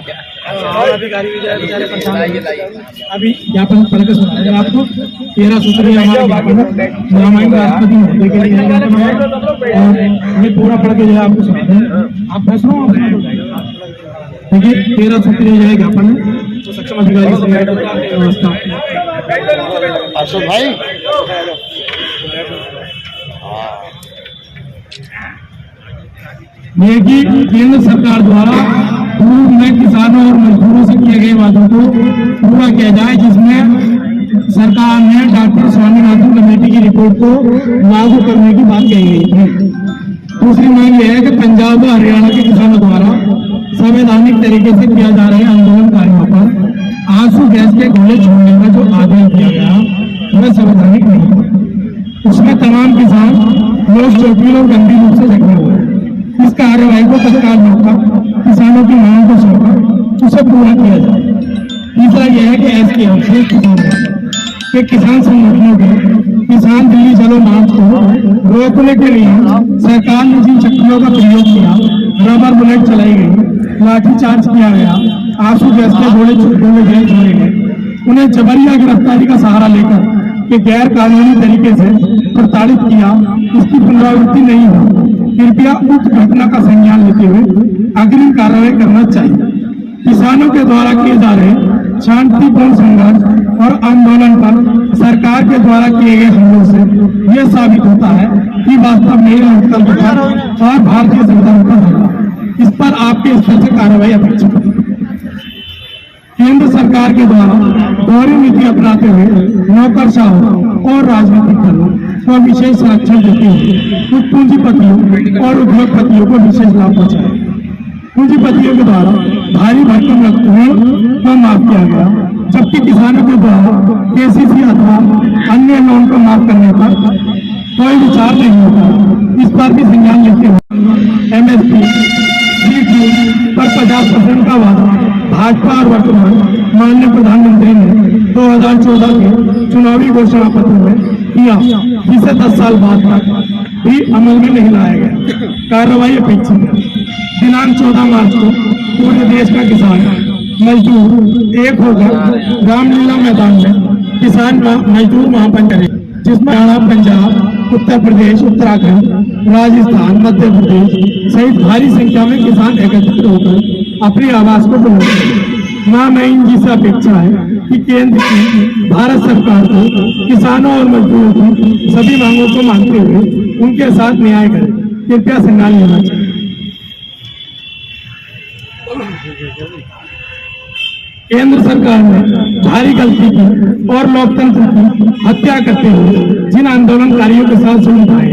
अधिकारी बेचारे परेशान। अभी ज्ञापन पढ़ के सुना देंगे आपको। 13 सूत्रीय हमारा ज्ञापन महामहिम राष्ट्रपति महोदय के लिए ज्ञापन है और ये पूरा पढ़ के जो है आपको सुना देंगे। आप फैसला देखिए 13 सूत्रीय जो है ज्ञापन है तो सक्षम अधिकारी से व्यवस्था अरशद भाई ये कि केंद्र सरकार द्वारा पूर्व में किसानों और मजदूरों से किए गए वादों को पूरा किया जाए, जिसमें सरकार ने डॉक्टर स्वामीनाथन कमेटी की रिपोर्ट को लागू करने की बात कही गई थी। दूसरी मांग यह है कि पंजाब व हरियाणा के किसानों द्वारा संवैधानिक तरीके से किया जा रहे आंदोलन कार्यों पर आंसू गैस के गोले छोड़ने का जो आदेश दिया गया वह संवैधानिक नहीं था। उसमें तमाम किसान लोग चोटिल और गंभीर रूप से जख्मी हुए। इस कार्रवाई को तत्काल रोककर किसानों की मांग को सुनकर उसे पूरा किया जाए। तीसरा यह है कि SKM के किसान संगठनों के किसान दिल्ली चलो मार्च को रोकने के लिए सरकार ने जिन शक्तियों का प्रयोग किया, रबर बुलेट चलाई गई, लाठीचार्ज किया गया, आंसू गैस के गोले छोड़े गए, उन्हें जबरिया गिरफ्तारी का सहारा लेकर के गैर कानूनी तरीके से प्रताड़ित किया, इसकी पुनरावृत्ति नहीं हो। कृपया उक्त घटना का संज्ञान लेते हुए अग्रिम कार्रवाई करना चाहिए। किसानों के द्वारा किए जा रहे शांतिपूर्ण संघर्ष और आंदोलन पर सरकार के द्वारा किए गए हमलों से यह साबित होता है कि वास्तव में लोकतंत्र और भारतीय संविधान पर हमला। इस पर आपके स्तर से कार्रवाई अपेक्षित है। केंद्र सरकार के द्वारा दोहरी नीति अपनाते हुए नौकरशाहों और राजनीतिक दलों को विशेष संरक्षण देते हुए कुछ पूंजीपतियों और उद्योगपतियों को विशेष लाभ पहुंचाया। पूंजीपतियों के द्वारा भारी भरकम ऋण को माफ किया गया, जबकि किसानों के द्वारा KCC अथवा अन्य लोन को माफ करने पर कोई विचार नहीं होता। इस पर भी संज्ञान लेते हुए MSP पर 50% का वादा भाजपा और वर्तमान माननीय प्रधानमंत्री ने 2014 के चुनावी घोषणा पत्र में किया, जिसे 10 साल बाद तक भी अमल में नहीं लाया गया। कार्रवाई अपेक्षित है। दिनांक 14 मार्च को पूरे देश का किसान मजदूर एक होकर रामलीला मैदान में किसान मजदूर महापंच करेंगे, जिसमें हरियाणा, पंजाब, उत्तर प्रदेश, उत्तराखंड, राजस्थान, मध्य प्रदेश सहित भारी संख्या में किसान एकत्रित होकर अपनी आवाज को बुलंद। महामहिम जी से अपेक्षा है कि केंद्र की भारत सरकार को किसानों और मजदूरों की सभी मांगों को मानते हुए उनके साथ न्याय करें। कृपया संज्ञान लेना चाहिए। केंद्र सरकार ने भारी गलती की और लोकतंत्र की हत्या करते हुए जिन आंदोलनकारियों के साथ जुड़ पाए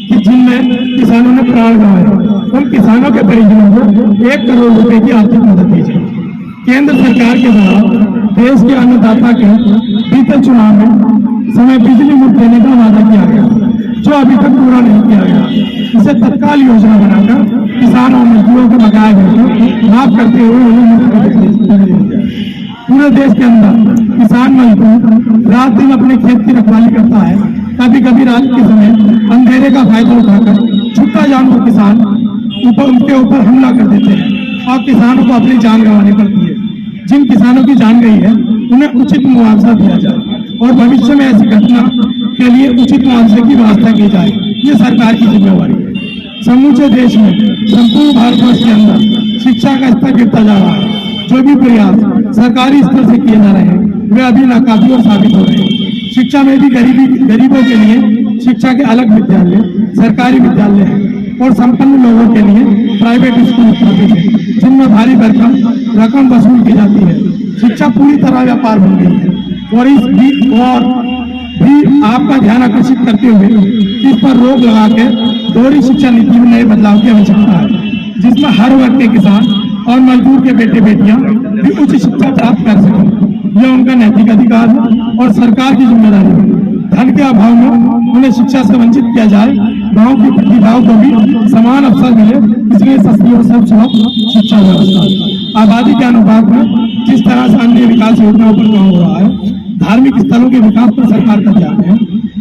कि जिनमें किसानों ने प्राण गंवाए, उन किसानों के परिजनों को 1 करोड़ रुपए की आर्थिक मदद दी जाए। केंद्र सरकार के द्वारा देश के अन्नदाता के बीते चुनाव में समय बिजली मुफ्त देने का वादा किया गया, जो अभी तक पूरा नहीं किया गया। इसे तत्काल योजना बनाकर किसानों और मजदूरों के बकाया बिल को माफ करते हुए उन्हें मुफ्त पूरे देश के अंदर किसान मजदूर रात दिन अपने खेत की रखवाली करता है। कभी कभी रात के समय अंधेरे का फायदा उठाकर छुट्टा जानवर किसान उनके ऊपर हमला कर देते हैं और किसानों को अपनी जान गंवानी पड़ती है। जिन किसानों की जान गई है उन्हें उचित मुआवजा दिया जाए और भविष्य में ऐसी घटना के लिए उचित मुआवजे की व्यवस्था की जाए। ये सरकार की जिम्मेवारी है। समूचे देश में, संपूर्ण भारतवर्ष के अंदर शिक्षा का स्तर गिरता जा रहा है। जो भी प्रयास सरकारी स्तर से किए जा रहे हैं वे अभी नाकाफी और साबित हो रहे हैं। शिक्षा में भी गरीबों के लिए शिक्षा के अलग विद्यालय, सरकारी विद्यालय हैं और संपन्न लोगों के लिए प्राइवेट स्कूल स्थापित है, जिनमें भारी भरकम रकम वसूल की जाती है। शिक्षा पूरी तरह व्यापार बन गई है और इस भी आपका ध्यान आकर्षित करते हुए इस पर रोक लगाकर दोहरी शिक्षा नीति में नए बदलाव की आवश्यकता है, जिसमें हर वर्ग के किसान और मजदूर के बेटे बेटियां भी उच्च शिक्षा प्राप्त कर सकें। यह उनका नैतिक अधिकार है और सरकार की जिम्मेदारी है। धन के अभाव में उन्हें शिक्षा से वंचित किया जाए, गांव की प्रतिभाओं को भी समान अवसर मिले, इसलिए सस्ती और सर्वसुलभ शिक्षा व्यवस्था। आबादी के अनुपात में जिस तरह से अन्य विकास योजनाओं पर काम हो रहा है, धार्मिक स्थलों के विकास पर सरकार का ध्यान है,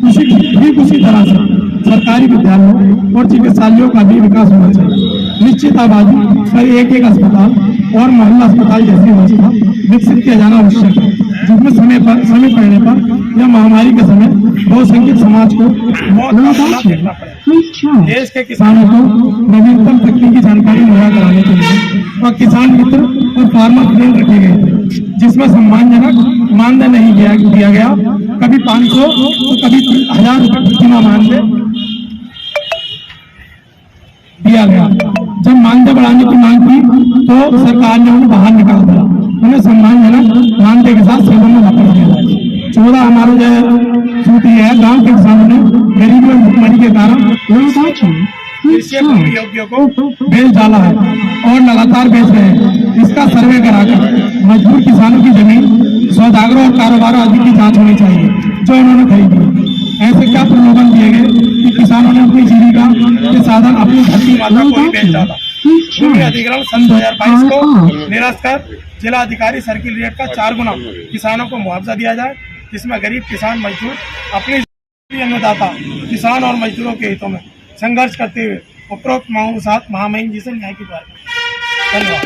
उसी तरह से सरकारी विद्यालयों और चिकित्सालयों का भी विकास होना चाहिए। निश्चिताबादी पर एक अस्पताल और मोहल्ला अस्पताल जैसी व्यवस्था विकसित किया जाना आवश्यक है, जिसमें समय पड़ने पर या महामारी के समय बहुसंख्यक समाज को मौत का सामना करना पड़े। देश के किसानों को नवीनतम तकनीकी जानकारी मुहैया कराने के लिए और किसान मित्र और फार्मर फ्रेंड रखे गए थे, जिसमें सम्मानजनक मानदेय नहीं दिया गया। कभी 500 तो कभी 1000 रुपये प्रतिमा मानदेय दिया गया। जब मानदेय बढ़ाने की मांग की तो सरकार ने उन्हें बाहर निकाल दिया। उन्हें सम्मानजनक मानदेय के साथ सेवा में वापस दिया जाए। 14 हमारा जो सूची है, गांव के किसानों ने गरीबी और भुखमरी के कारण योग्यों को बेच डाला है और लगातार बेच रहे हैं। इसका सर्वे कराकर मजबूर किसानों की जमीन सौदागरों और कारोबारों आदि की जांच होनी चाहिए जो उन्होंने खरीदी। ऐसे क्या प्रलोभन दिए गए कि किसानों ने अपनी जीविका के साधन अपनी धरती माता को ही बेच डाला। भूमि अधिग्रहण सन 2022 को निरस्त कर जिला अधिकारी सर्किल रेट का 4 गुना किसानों को मुआवजा दिया जाए, जिसमें गरीब किसान मजदूर अपनी अन्नदाता किसान और मजदूरों के हितों में संघर्ष करते हुए उपरोक्त मांगों के साथ महामहिम जी से न्याय की गुहार। धन्यवाद।